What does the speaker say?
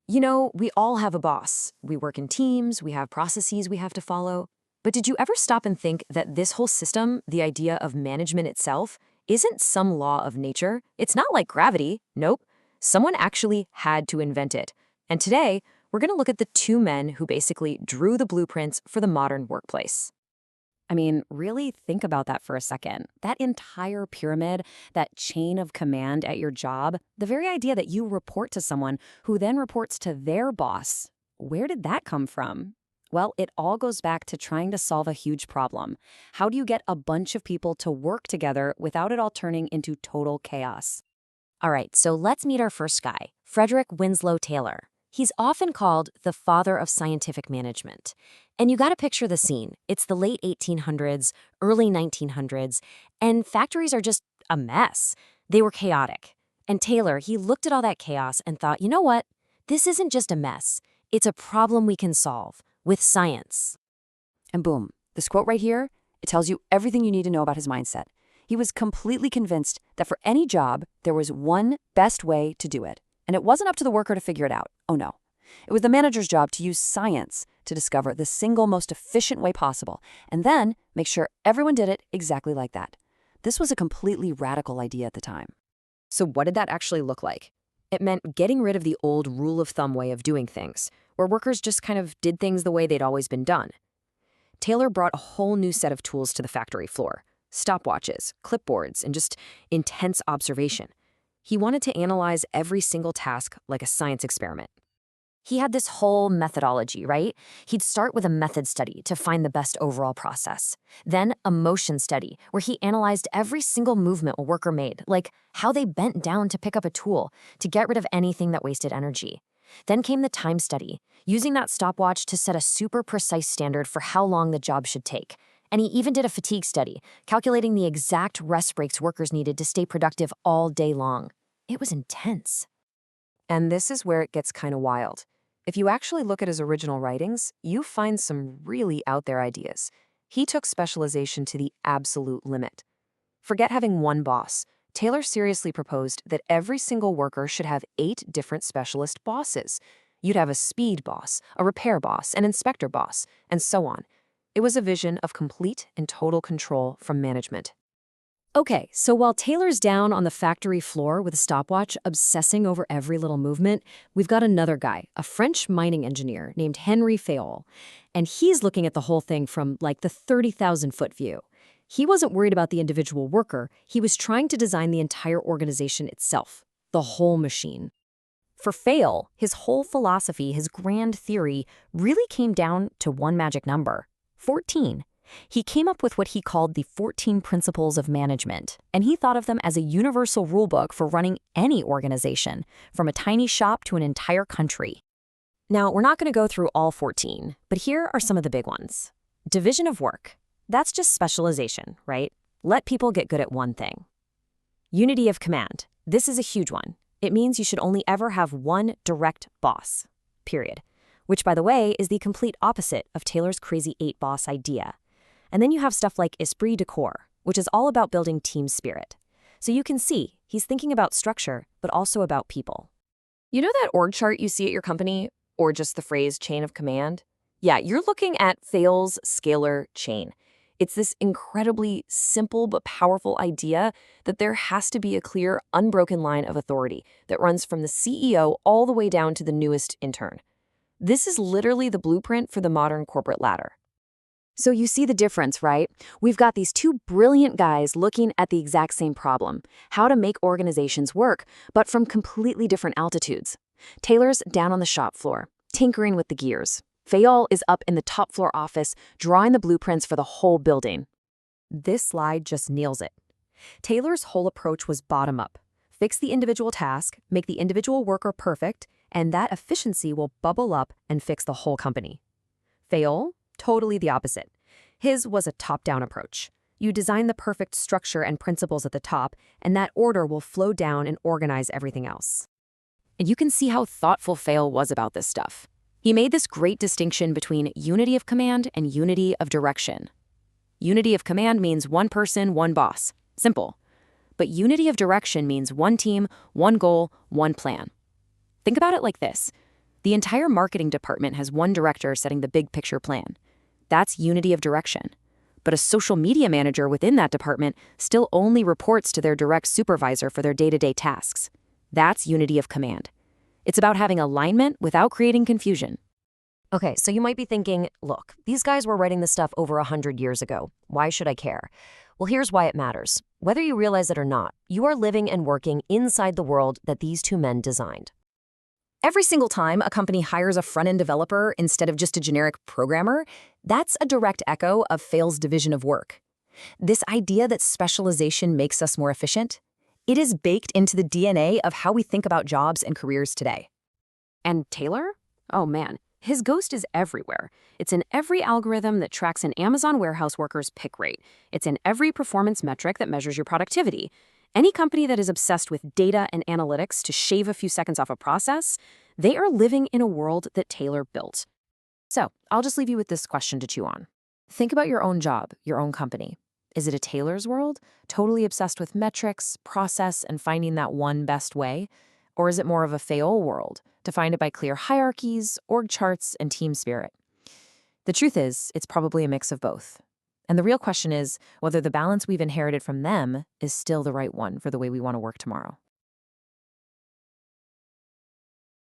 We all have a boss. We work in teams, we have processes we have to follow. But did you ever stop and think that this whole system, the idea of management itself, isn't some law of nature? It's not like gravity. Nope. Someone actually had to invent it. And today, we're going to look at the two men who basically drew the blueprints for the modern workplace. I mean, really think about that for a second. That entire pyramid, that chain of command at your job, the very idea that you report to someone who then reports to their boss, where did that come from? Well, it all goes back to trying to solve a huge problem. How do you get a bunch of people to work together without it all turning into total chaos? All right, so let's meet our first guy, Frederick Winslow Taylor. He's often called the father of scientific management. And you gotta picture the scene. It's the late 1800s, early 1900s, and factories are just a mess. They were chaotic. And Taylor, he looked at all that chaos and thought, you know what? This isn't just a mess. It's a problem we can solve with science. And boom, this quote right here, it tells you everything you need to know about his mindset. He was completely convinced that for any job, there was one best way to do it. And it wasn't up to the worker to figure it out. Oh no. It was the manager's job to use science to discover the single most efficient way possible, and then make sure everyone did it exactly like that. This was a completely radical idea at the time. So what did that actually look like? It meant getting rid of the old rule of thumb way of doing things, where workers just kind of did things the way they'd always been done. Taylor brought a whole new set of tools to the factory floor: stopwatches, clipboards, and just intense observation. He wanted to analyze every single task like a science experiment. He had this whole methodology, right? He'd start with a method study to find the best overall process. Then a motion study, where he analyzed every single movement a worker made, like how they bent down to pick up a tool to get rid of anything that wasted energy. Then came the time study, using that stopwatch to set a super precise standard for how long the job should take. And he even did a fatigue study, calculating the exact rest breaks workers needed to stay productive all day long. It was intense. And this is where it gets kind of wild. If you actually look at his original writings, you find some really out there ideas. He took specialization to the absolute limit. Forget having one boss. Taylor seriously proposed that every single worker should have 8 different specialist bosses. You'd have a speed boss, a repair boss, an inspector boss, and so on. It was a vision of complete and total control from management. Okay, so while Taylor's down on the factory floor with a stopwatch, obsessing over every little movement, we've got another guy, a French mining engineer named Henry Fayol. And he's looking at the whole thing from like the 30,000-foot view. He wasn't worried about the individual worker. He was trying to design the entire organization itself, the whole machine. For Fayol, his whole philosophy, his grand theory, really came down to one magic number: 14. He came up with what he called the 14 Principles of Management, and he thought of them as a universal rulebook for running any organization, from a tiny shop to an entire country. Now, we're not going to go through all 14, but here are some of the big ones. Division of work. That's just specialization, right? Let people get good at one thing. Unity of command. This is a huge one. It means you should only ever have one direct boss, period. Which, by the way, is the complete opposite of Taylor's crazy 8-boss idea. And then you have stuff like esprit de corps, which is all about building team spirit. So you can see, he's thinking about structure, but also about people. You know that org chart you see at your company, or just the phrase chain of command? Yeah, you're looking at Fayol's scalar chain. It's this incredibly simple but powerful idea that there has to be a clear, unbroken line of authority that runs from the CEO all the way down to the newest intern. This is literally the blueprint for the modern corporate ladder. So you see the difference, right? We've got these two brilliant guys looking at the exact same problem: how to make organizations work, but from completely different altitudes. Taylor's down on the shop floor, tinkering with the gears. Fayol is up in the top floor office, drawing the blueprints for the whole building. This slide just nails it. Taylor's whole approach was bottom up. Fix the individual task, make the individual worker perfect, and that efficiency will bubble up and fix the whole company. Fayol? Totally the opposite. His was a top-down approach. You design the perfect structure and principles at the top, and that order will flow down and organize everything else. And you can see how thoughtful Fayol was about this stuff. He made this great distinction between unity of command and unity of direction. Unity of command means one person, one boss. Simple. But unity of direction means one team, one goal, one plan. Think about it like this. The entire marketing department has one director setting the big picture plan. That's unity of direction. But a social media manager within that department still only reports to their direct supervisor for their day-to-day tasks. That's unity of command. It's about having alignment without creating confusion. Okay, so you might be thinking, look, these guys were writing this stuff over 100 years ago. Why should I care? Well, here's why it matters. Whether you realize it or not, you are living and working inside the world that these two men designed. Every single time a company hires a front-end developer instead of just a generic programmer, that's a direct echo of Fail's division of work. This idea that specialization makes us more efficient, it is baked into the DNA of how we think about jobs and careers today. And Taylor? Oh man, his ghost is everywhere. It's in every algorithm that tracks an Amazon warehouse worker's pick rate. It's in every performance metric that measures your productivity. Any company that is obsessed with data and analytics to shave a few seconds off a process, they are living in a world that Taylor built. So, I'll just leave you with this question to chew on. Think about your own job, your own company. Is it a Taylor's world, totally obsessed with metrics, process, and finding that one best way? Or is it more of a Fail world, defined by clear hierarchies, org charts, and team spirit? The truth is, it's probably a mix of both. And the real question is whether the balance we've inherited from them is still the right one for the way we want to work tomorrow.